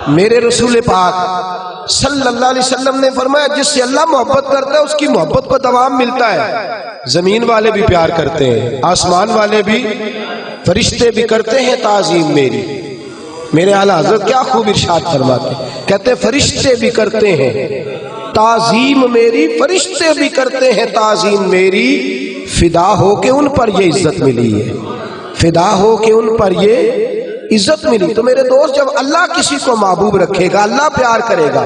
میرے رسول پاک صلی اللہ علیہ وسلم نے فرمایا جس سے اللہ محبت کرتا ہے اس کی محبت کو دوام ملتا ہے۔ زمین والے بھی پیار کرتے ہیں، آسمان والے بھی، فرشتے بھی کرتے ہیں تعظیم میری۔ میرے اعلیٰ حضرت کیا خوب ارشاد فرماتے ہیں، کہتے ہیں فرشتے بھی کرتے ہیں تعظیم میری، فرشتے بھی کرتے ہیں تعظیم میری، فدا ہو کے ان پر یہ عزت ملی ہے، فدا ہو کے ان پر یہ عزت ملی۔ تو میرے دوست جب اللہ کسی کو محبوب رکھے گا، اللہ پیار کرے گا،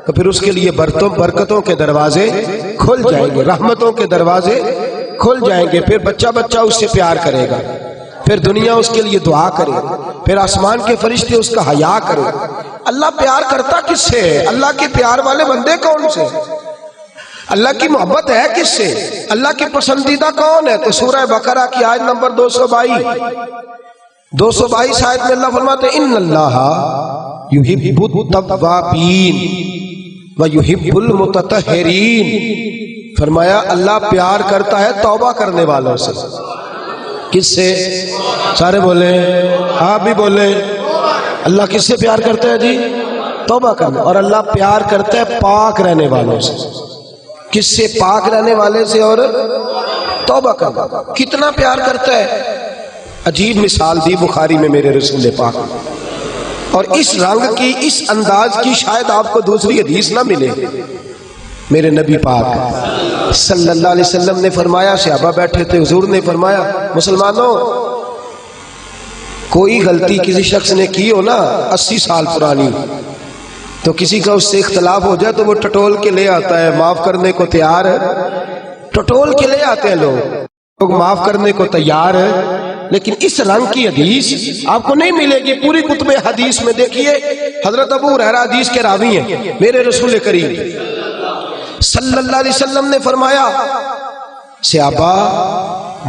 تو پھر اس کے لیے برکتوں کے دروازے کھل جائیں گے، رحمتوں کے دروازے کھل جائیں گے، پھر بچہ اس سے پیار کرے گا، پھر دنیا اس کے لیے دعا کرے گا، پھر آسمان کے فرشتے اس کا حیا کرے گا۔ اللہ پیار کرتا کس سے ہے؟ اللہ کے پیار والے بندے کون سے؟ اللہ کی محبت ہے کس سے؟ اللہ کی پسندیدہ کون ہے؟ تو سورہ بقرہ کی آیت نمبر 222 آیت میں اللہ فرماتے ہیں ان اللہ یحب التوابین ویحب المتطہرین۔ فرمایا اللہ پیار کرتا ہے توبہ کرنے والوں سے۔ کس سے؟ سارے بولیں، آپ بھی بولیں، اللہ کس سے پیار کرتا ہے جی؟ توبہ کرنے۔ اور اللہ پیار کرتا ہے پاک رہنے والوں سے۔ کس سے؟ پاک رہنے والے سے اور توبہ کرنا۔ کتنا پیار کرتا ہے؟ عجیب مثال دی بخاری میں میرے رسول پاک، اور اس رنگ کی، اس انداز کی شاید آپ کو دوسری حدیث نہ ملے۔ میرے نبی پاک صلی اللہ علیہ وسلم نے فرمایا، صحابہ بیٹھے تھے، حضور نے فرمایا مسلمانوں کوئی غلطی کسی شخص نے کی ہو نا 80 سال پرانی، تو کسی کا اس سے اختلاف ہو جائے تو وہ ٹٹول کے لے آتا ہے، معاف کرنے کو تیار ہے، ٹٹول کے لے آتے ہیں لوگ معاف کرنے کو تیار ہے۔ لیکن اس رنگ کی حدیث آپ کو نہیں ملے گی پوری کتب حدیث میں۔ دیکھیے حضرت ابو ہریرہ حدیث کے راوی ہیں، میرے رسول کریم صلی اللہ علیہ وسلم نے فرمایا صحابہ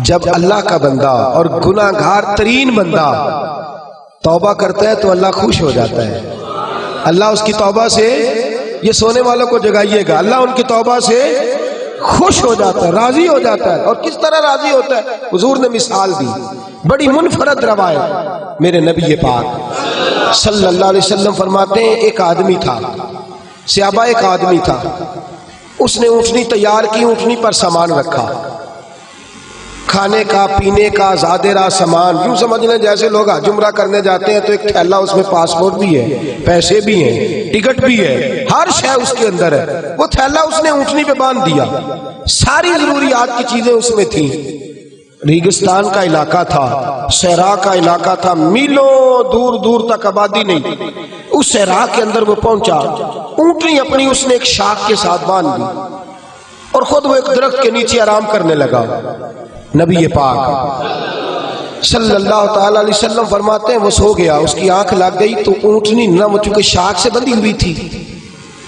جب اللہ کا بندہ اور گناہگار ترین بندہ توبہ کرتا ہے تو اللہ خوش ہو جاتا ہے۔ اللہ اس کی توبہ سے، یہ سونے والوں کو جگائیے گا، اللہ ان کی توبہ سے خوش ہو جاتا ہے، راضی ہو جاتا ہے۔ اور کس طرح راضی ہوتا ہے؟ حضور نے مثال دی، بڑی منفرد روایت، میرے نبی پاک صلی اللہ علیہ وسلم فرماتے ہیں ایک آدمی تھا، صحابہ ایک آدمی تھا، اس نے اونٹنی تیار کی، اونٹنی پر سامان رکھا، کھانے کا، پینے کا، زادرہ سامان، یوں سمجھ لیں جیسے لوگ حج عمرہ کرنے جاتے ہیں تو ایک تھیلا، اس میں پاسپورٹ بھی ہے، پیسے بھی ہیں، ٹکٹ بھی ہے، ہر شے اس کے اندر ہے۔ وہ تھیلا اس نے اونٹنی پہ باندھ دیا، ساری ضروریات کی چیزیں اس میں تھیں۔ ریگستان کا علاقہ تھا، صحرا کا علاقہ تھا، میلوں دور دور تک آبادی نہیں۔ اس صحرا کے اندر وہ پہنچا، اونٹنی اپنی اس نے ایک شاخ کے ساتھ باندھ دی اور خود وہ ایک درخت کے نیچے آرام کرنے لگا۔ نبی پاک صلی اللہ تعالی علیہ وسلم فرماتے ہیں وہ سو گیا، اس کی آنکھ لگ گئی تو اونٹنی نہ، وہ چونکہ شاخ سے بندھی ہوئی تھی،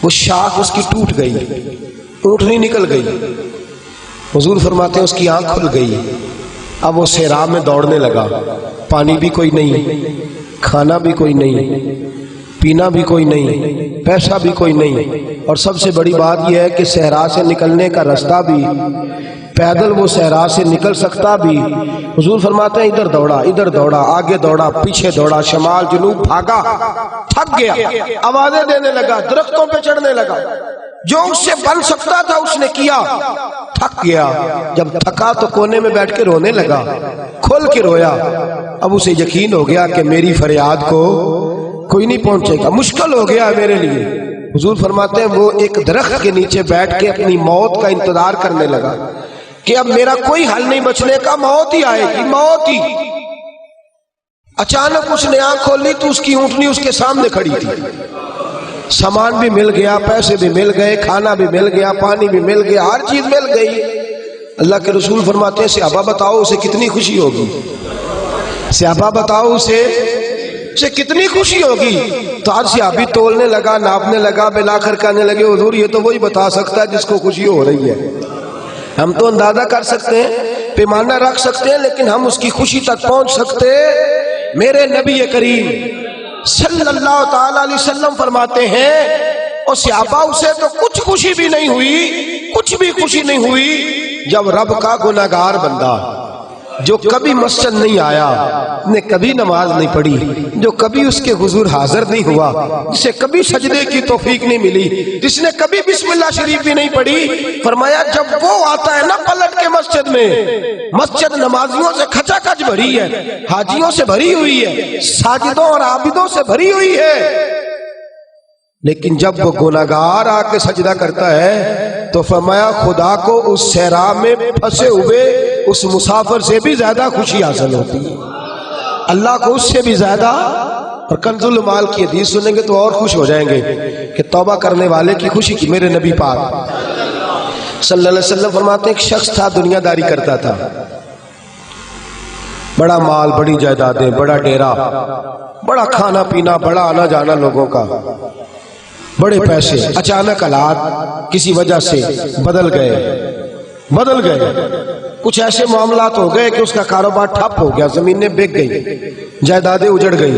وہ شاخ اس کی ٹوٹ گئی، اونٹنی نکل گئی۔ حضور فرماتے ہیں اس کی آنکھ کھل گئی، اب وہ صحرا میں دوڑنے لگا، پانی بھی کوئی نہیں، کھانا بھی کوئی نہیں، پینا بھی کوئی نہیں، پیسہ بھی کوئی نہیں، اور سب سے بڑی بات یہ ہے کہ صحرا سے نکلنے کا راستہ بھی، پیدل وہ صحرا سے نکل سکتا بھی۔ حضور فرماتے ہیں ادھر دوڑا، ادھر دوڑا، آگے دوڑا، پیچھے دوڑا، شمال جنوب بھاگا، تھک گیا، آوازیں دینے لگا، درختوں پہ چڑھنے لگا، جو اس سے بن سکتا تھا اس نے کیا، تھک گیا۔ جب تھکا تو کونے میں بیٹھ کے رونے لگا، کھول کے رویا۔ اب اسے یقین ہو گیا کہ میری فریاد کو کوئی نہیں پہنچے گا، مشکل ہو گیا میرے لیے۔ حضور فرماتے ہیں وہ ایک درخت کے نیچے بیٹھ کے اپنی موت کا انتظار کرنے لگا کہ اب میرا کوئی حل نہیں بچنے کا، موت ہی آئے گی، موت ہی۔ اچانک اس نے آنکھ کھولی تو اس کی اونٹنی اس کے سامنے کھڑی تھی، سامان بھی مل گیا، پیسے بھی مل گئے، کھانا بھی مل گیا، پانی بھی مل گیا، ہر چیز مل گئی۔ اللہ کے رسول فرماتے ہیں صحابہ بتاؤ اسے کتنی خوشی ہوگی، صحابہ بتاؤ اسے کتنی خوشی ہوگی۔ تو ہر صحابی تولنے لگا، ناپنے لگا، بالآخر کہنے لگے حضور یہ تو وہی بتا سکتا ہے جس کو خوشی ہو رہی ہے، ہم تو اندازہ کر سکتے ہیں، پیمانہ رکھ سکتے ہیں، لیکن ہم اس کی خوشی تک پہنچ سکتے۔ میرے نبی کریم صلی اللہ تعالی علیہ وسلم فرماتے ہیں اور صحابہ اسے تو کچھ خوشی بھی نہیں ہوئی، کچھ بھی خوشی نہیں ہوئی جب رب کا گناہگار بندہ جو کبھی مسجد نہیں آیا، نے کبھی نماز نہیں پڑھی، جو کبھی اس کے حضور حاضر نہیں ہوا، جسے کبھی سجدے کی توفیق نہیں ملی، جس نے کبھی بسم اللہ شریف بھی نہیں پڑھی، فرمایا جب وہ آتا ہے نا پلٹ کے مسجد میں، مسجد نمازیوں سے کھچا کھچ بھری ہے، حاجیوں سے بھری ہوئی ہے، ساجدوں اور عابدوں سے بھری ہوئی ہے، لیکن جب وہ گناہگار آ کے سجدہ کرتا ہے تو فرمایا خدا کو اس صحرا میں پھنسے ہوئے اس مسافر سے بھی زیادہ خوشی حاصل ہوتی ہے، اللہ کو اس سے بھی زیادہ۔ اور کنز المال کی حدیث سنیں گے تو اور خوش ہو جائیں گے کہ توبہ کرنے والے کی خوشی کی۔ میرے نبی پاک صلی اللہ علیہ وسلم فرماتے ہیں ایک شخص تھا، دنیا داری کرتا تھا، بڑا مال، بڑی جائیدادیں، بڑا ڈیرا، بڑا کھانا پینا، بڑا آنا جانا لوگوں کا، بڑے پیسے۔ اچانک حالات کسی وجہ سے بدل گئے، کچھ ایسے معاملات ہو گئے کہ اس کا کاروبار ٹھپ ہو گیا، زمینیں بک گئی، جائیدادیں اجڑ گئی،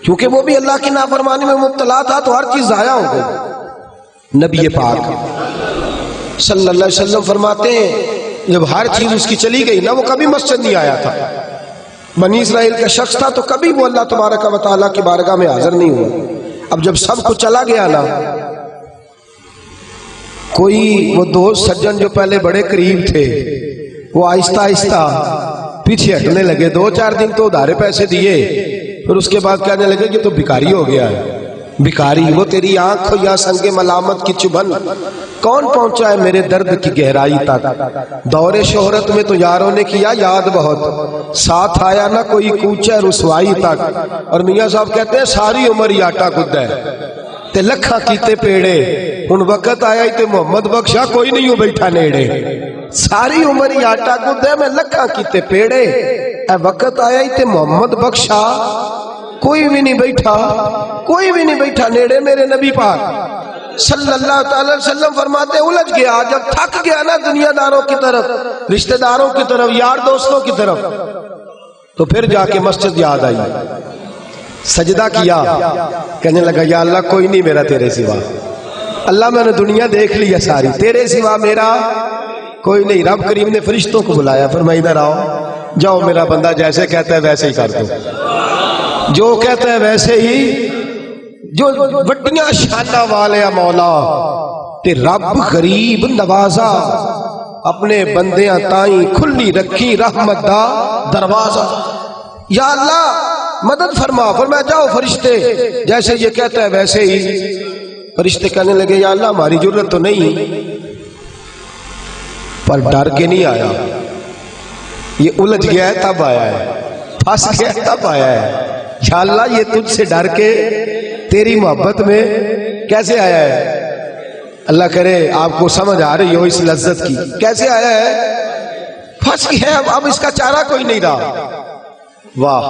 کیونکہ وہ بھی اللہ کی نافرمانی میں مبتلا تھا تو ہر چیز ضائع ہو گئی۔ نبی پاک صلی اللہ علیہ وسلم فرماتے ہیں جب ہر چیز اس کی چلی گئی نا، وہ کبھی مسجد نہیں آیا تھا، بنی اسرائیل کا شخص تھا، تو کبھی وہ اللہ تبارک و تعالیٰ کی بارگاہ میں حاضر نہیں ہوا۔ اب جب سب کو چلا گیا نا، کوئی وہ دوست سجن جو پہلے بڑے قریب تھے وہ آہستہ آہستہ پیچھے ہٹنے لگے، 2-4 دن تو ادھارے پیسے دیے، پھر اس کے بعد کہنے لگے کہ تو بھکاری ہو گیا ہے، بھکاری، وہ تیری آنکھ یا سنگ ملامت کی چبھن کون پہنچا ہے میرے درد کی گہرائی تک، دور شہرت میں تو یاروں نے کیا یاد بہت، ساتھ آیا نہ کوئی کوچہ رسوائی تک۔ اور میاں صاحب کہتے ہیں ساری عمر ہی آٹا گد ہے تے لکھاں کیتے پیڑے، ان وقت آیا ہی تے محمد بخشا کوئی نہیں ہو بیٹھا نیڑے، ساری عمر ہی آٹا گد ہے میں لکھاں کیتے پیڑے، اے وقت آیا ہی تے محمد بخشا کوئی بھی نہیں بیٹھا نیڑے۔ میرے نبی پاک صلی اللہ تعالی وسلم فرماتے الجھ گیا، جب تھک گیا نا دنیا داروں کی طرف، رشتہ داروں کی طرف، یار دوستوں کی طرف، تو پھر جا کے مسجد یاد آئی، سجدہ کیا، کہنے لگا یا اللہ کوئی نہیں میرا تیرے سوا، اللہ میں نے دنیا دیکھ لی ہے ساری، تیرے سوا میرا کوئی نہیں۔ رب کریم نے فرشتوں کو بلایا، فرمایا ادھر آؤ، جاؤ میرا بندہ جیسے کہتا ہے ویسے ہی کر دو، جو کہتا ہے ویسے ہی، جو وڈیاں شانہ والے مولا تے رب غریب نوازا، اپنے بندیاں تائیں کھلی رکھی رحمت دا دروازہ، یا اللہ مدد فرما۔ فرمایا جاؤ فرشتے جیسے یہ کہتا ہے ویسے ہی۔ فرشتے کہنے لگے یا اللہ ہماری ضرورت تو نہیں، پر ڈر کے نہیں آیا، یہ الجھ گیا ہے تب آیا ہے، پھنس گیا ہے تب آیا ہے، یا اللہ یہ تجھ سے ڈر کے تیری محبت میں کیسے آیا ہے؟ اللہ کرے آپ کو سمجھ آ رہی ہو اس لذت کی، کیسے آیا ہے؟ پھنس گیا ہے، اب اس کا چارہ کوئی نہیں رہا۔ واہ،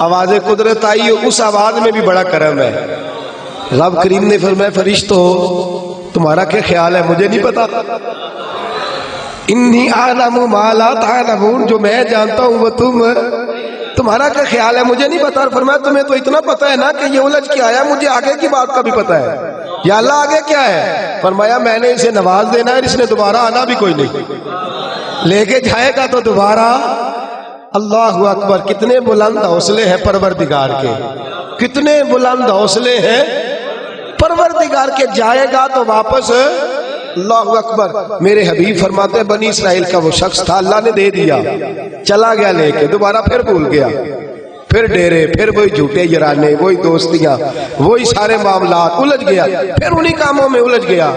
آواز قدرت آئی، اس آواز میں بھی بڑا کرم ہے۔ رب کریم نے فرمایا فرشتو تمہارا کیا خیال ہے مجھے نہیں پتا، انی اعلم ما لا تعلمون، جو میں جانتا ہوں وہ تمہارا کیا خیال ہے مجھے نہیں پتا۔ اور فرمایا تمہیں تو اتنا پتا ہے نا کہ یہ الجھ کے آیا، مجھے آگے کی بات کا بھی پتا ہے، یا اللہ آگے کیا ہے؟ فرمایا میں نے اسے نواز دینا ہے، اس نے دوبارہ آنا بھی کوئی نہیں، لے کے جائے گا تو دوبارہ۔ اللہ اکبر، کتنے بلند حوصلے ہیں پروردگار کے، کتنے بلند حوصلے ہیں پروردگار کے، جائے گا تو واپس۔ اللہ اکبر۔ میرے حبیب فرماتے ہیں بنی اسرائیل کا وہ شخص تھا، اللہ نے دے دیا، چلا گیا لے کے، دوبارہ پھر بھول گیا، پھر ڈیرے، پھر وہی جھوٹے یارانے، وہی دوستیاں، وہی سارے معاملات، الجھ گیا، پھر انہی کاموں میں الجھ گیا۔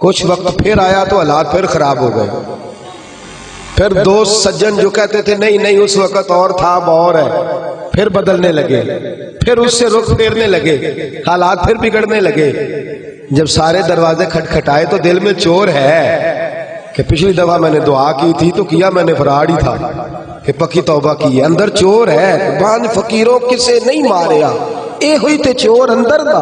کچھ وقت پھر آیا تو حالات پھر خراب ہو گئے، پھر دوست سجن جو کہتے تھے نہیں اس وقت اور تھا اب اور ہے، پھر بدلنے لگے، پھر اس سے رخ پھیرنے لگے، حالات پھر بگڑنے لگے۔ جب سارے دروازے کھٹکھٹائے تو دل میں چور ہے کہ پچھلی دفعہ میں نے دعا کی تھی تو کیا میں نے فراڈ ہی تھا کہ پکی توبہ کی ہے، اندر چور ہے، بان فقیروں کسے نہیں ماریا، اے ہوئی تے چور اندر دا،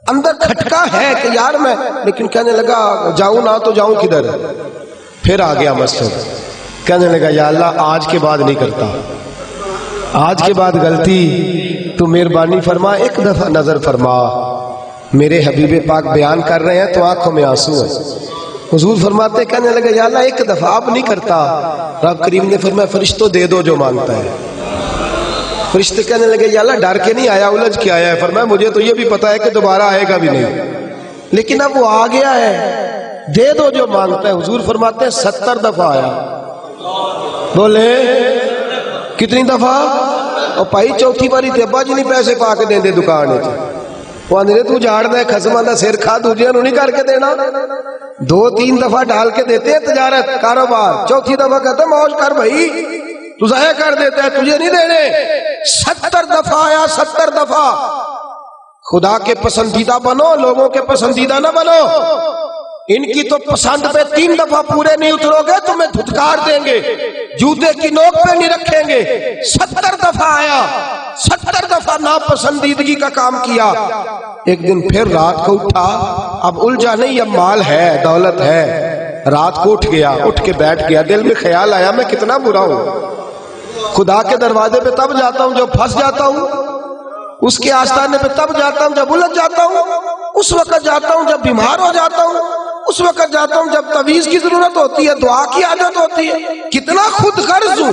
اندر کھٹکا ہے کہ یار میں، لیکن کہنے لگا جاؤں نہ تو جاؤں کدھر۔ پھر آ گیا مسجد، کہنے لگا یا اللہ آج کے بعد نہیں کرتا، آج کے بعد غلطی تو مہربانی فرما، ایک دفعہ نظر فرما۔ میرے حبیب پاک بیان کر رہے ہیں تو آنکھوں میں آنسو ہے، حضور فرماتے کہنے لگے یا اللہ ایک دفعہ اب نہیں کرتا. رب کریم نے فرمایا فرشتوں دے دو جو مانگتا ہے. فرشتے کہنے لگے یا اللہ ڈر کے نہیں آیا, الجھ کے آیا ہے. فرمایا مجھے تو یہ بھی پتا ہے کہ دوبارہ آئے گا بھی نہیں, لیکن اب وہ آ گیا ہے, دے دو جو مانگتا ہے. حضور فرماتے ہیں 70 دفعہ آیا. بولے کتنی دفعہ؟ اور پائی چوتھی باری تے ابا جی نہیں پیسے پا کے دیں دے دکان ہے. وہ آندھے تو جھاڑنا ہے خسمہ دا سر کھا, دوجے انہوں نہیں کر کے دینا. 2-3 دفعہ ڈال کے دیتے ہیں تجارت کاروبار, چوتھی دفعہ کہتا موج کر بھائی, تو ضائع کر دیتا ہے, تجھے نہیں دینے. 70 دفعہ آیا, 70 دفعہ. خدا کے پسندیدہ بنو, لوگوں کے پسندیدہ نہ بنو. ان کی تو پسند پہ 3 دفعہ پورے نہیں اترو گے تمہیں دھتکار دیں گے, جوتے کی نوک پہ نہیں رکھیں گے. 70 دفعہ آیا, 70 دفعہ ناپسندیدگی کا کام کیا. ایک دن پھر رات کو اٹھا, اب الجھا نہیں, اب مال ہے دولت ہے. رات کو اٹھ گیا, اٹھ کے بیٹھ گیا. دل میں خیال آیا میں کتنا برا ہوں, خدا کے دروازے پہ تب جاتا ہوں جب پھنس جاتا ہوں, اس کے آستانے پہ تب جاتا ہوں جب الجھ جاتا ہوں, اس وقت جاتا ہوں جب بیمار ہو جاتا ہوں, اس وقت جاتا ہوں جب تعویذ کی ضرورت ہوتی ہے, دعا کی عادت ہوتی ہے. کتنا خود غرض ہوں,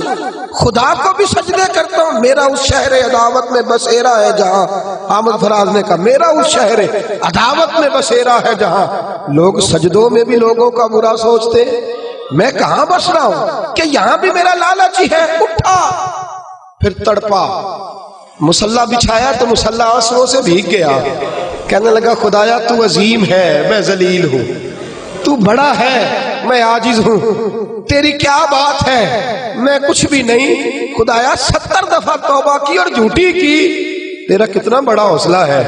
خدا کو بھی سجدے کرتا ہوں. میرا اس شہر عداوت میں بسیرا ہے جہاں, احمد فراز نے کہا میرا اس شہر عداوت میں بسیرا ہے جہاں. لوگ سجدوں میں بھی لوگوں کا برا سوچتے, میں کہاں بس رہا ہوں کہ یہاں بھی میرا لالچ ہی ہے. اٹھا, پھر تڑپا, مصلی بچھایا تو مصلی آنسوؤں سے بھیگ گیا. کہنے لگا خدایا تو عظیم ہے, میں ذلیل ہوں, تو بڑا ہے, میں عاجز ہوں, تیری کیا بات ہے, میں کچھ بھی نہیں. خدایا 70 دفعہ توبہ کی اور جھوٹی کی, تیرا کتنا بڑا حوصلہ ہے,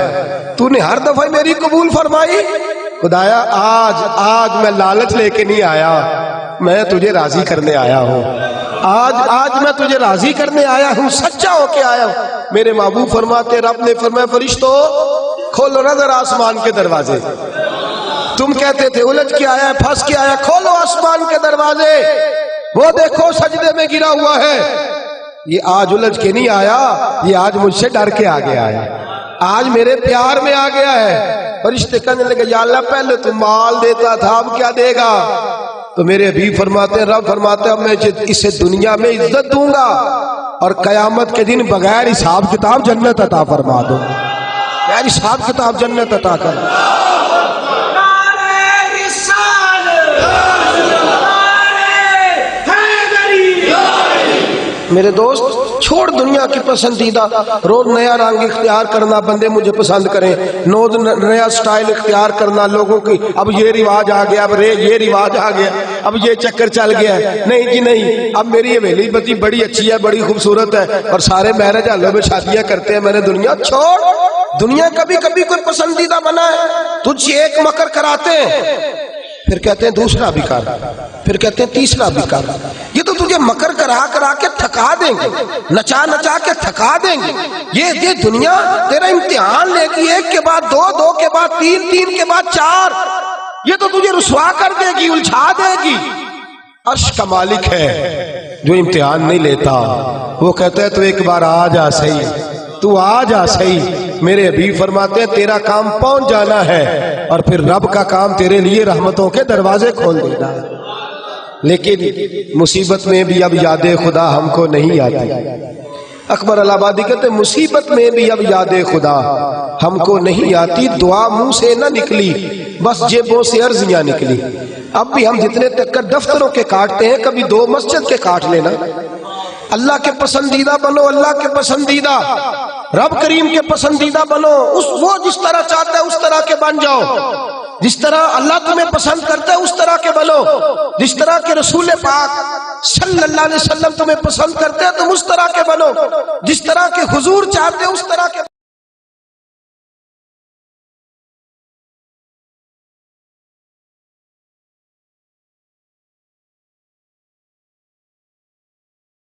تو نے ہر دفعہ میری قبول فرمائی. خدایا آج میں لالچ لے کے نہیں آیا, میں تجھے راضی کرنے آیا ہوں. آج میں تجھے راضی کرنے آیا ہوں, سچا ہو کے آیا ہوں. میرے محبوب فرماتے, رب نے فرمایا فرشتوں کھولو نظر آسمان کے دروازے. تم کہتے تھے الجھ کے آیا ہے, پھنس کے آیا, کھولو آسمان کے دروازے, وہ دیکھو سجدے میں گرا ہوا ہے. یہ آج الجھ کے نہیں آیا, یہ آج مجھ سے ڈر کے آ گیا ہے, آج میرے پیار میں آ گیا ہے. فرشتے کہنے لگے یا اللہ پہلے تو مال دیتا تھا, اب کیا دے گا؟ تو میرے حبیب فرماتے ہیں, رب فرماتے ہیں میں اسے دنیا میں عزت دوں گا اور قیامت کے دن بغیر حساب کتاب جنت عطا فرما دوں گا. یار حساب کتاب جنت عطا کر. میرے دوست چھوڑ دنیا کی پسندیدہ, روز نیا رنگ اختیار کرنا, بندے مجھے پسند کریں, روز نیا سٹائل اختیار کرنا لوگوں کی. اب یہ رواج آ گیا, اب یہ رواج آ گیا, اب یہ چکر چل گیا ہے. نہیں جی نہیں, اب میری حویلی بتی بڑی اچھی ہے, بڑی خوبصورت ہے, اور سارے میرج ہالوں میں شادیاں کرتے ہیں. میں نے دنیا چھوڑ, دنیا کبھی کبھی کوئی پسندیدہ بنا ہے, تجھ ایک مکر کراتے ہیں, پھر کہتے ہیں دوسرا بھی کر, پھر کہتے ہیں تیسرا بھی کر. یہ تو تجھے مکر کرا کرا کے تھکا دیں گے, نچا نچا کے تھکا دیں گے. یہ دنیا تیرا امتحان لے گی, 1 کے بعد 2, 2 کے بعد 3, 3 کے بعد 4. یہ تو تجھے رسوا کر دے گی, الجھا دے گی. عرش کا مالک ہے جو امتحان نہیں لیتا, وہ کہتا ہے تو ایک بار آ جا صحیح, تو آ جا صحیح. میرے حبیب فرماتے ہیں تیرا کام پہنچ جانا ہے, اور پھر رب کا کام تیرے لیے رحمتوں کے دروازے کھول دینا ہے. لیکن مصیبت میں بھی اب یاد خدا ہم کو نہیں آتی. اکبر الہ آبادی کہتے ہیں مصیبت میں بھی اب یاد خدا ہم کو نہیں آتی, دعا منہ سے نہ نکلی بس جیبوں سے عرضیاں نکلی. اب بھی ہم جتنے تک دفتروں کے کاٹتے ہیں, کبھی 2 مسجد کے کاٹ لینا. اللہ کے پسندیدہ بنو, اللہ کے پسندیدہ, رب کریم کے پسندیدہ بنو. وہ جس طرح چاہتا ہے اس طرح کے بن جاؤ, جس طرح اللہ تمہیں پسند کرتا ہے اس طرح کے بنو, جس طرح کے رسول پاک صلی اللہ علیہ وسلم تمہیں پسند کرتے ہیں تم اس طرح کے بنو, جس طرح کے حضور چاہتے ہیں اس طرح کے